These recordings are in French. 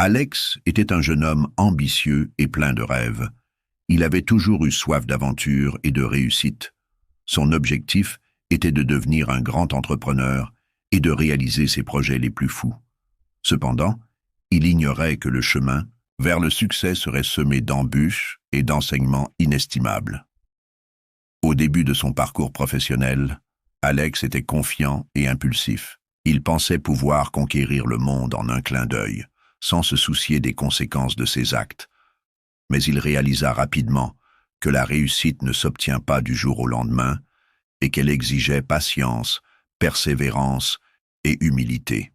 Alex était un jeune homme ambitieux et plein de rêves. Il avait toujours eu soif d'aventure et de réussite. Son objectif était de devenir un grand entrepreneur et de réaliser ses projets les plus fous. Cependant, il ignorait que le chemin vers le succès serait semé d'embûches et d'enseignements inestimables. Au début de son parcours professionnel, Alex était confiant et impulsif. Il pensait pouvoir conquérir le monde en un clin d'œil, sans se soucier des conséquences de ses actes. Mais il réalisa rapidement que la réussite ne s'obtient pas du jour au lendemain et qu'elle exigeait patience, persévérance et humilité.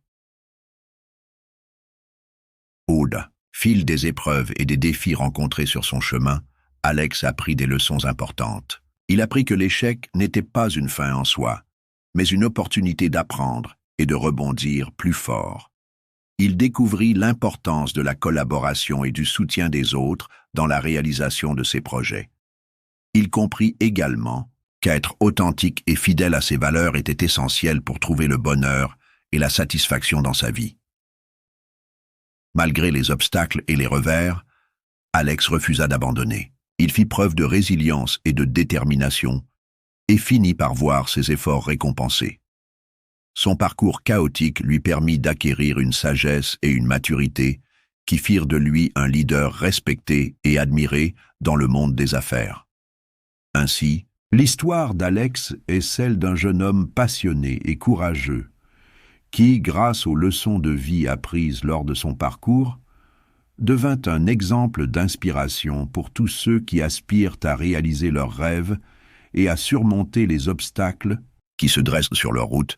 Au fil des épreuves et des défis rencontrés sur son chemin, Alex apprit des leçons importantes. Il apprit que l'échec n'était pas une fin en soi, mais une opportunité d'apprendre et de rebondir plus fort. Il découvrit l'importance de la collaboration et du soutien des autres dans la réalisation de ses projets. Il comprit également qu'être authentique et fidèle à ses valeurs était essentiel pour trouver le bonheur et la satisfaction dans sa vie. Malgré les obstacles et les revers, Alex refusa d'abandonner. Il fit preuve de résilience et de détermination et finit par voir ses efforts récompensés. Son parcours chaotique lui permit d'acquérir une sagesse et une maturité qui firent de lui un leader respecté et admiré dans le monde des affaires. Ainsi, l'histoire d'Alex est celle d'un jeune homme passionné et courageux qui, grâce aux leçons de vie apprises lors de son parcours, devint un exemple d'inspiration pour tous ceux qui aspirent à réaliser leurs rêves et à surmonter les obstacles qui se dressent sur leur route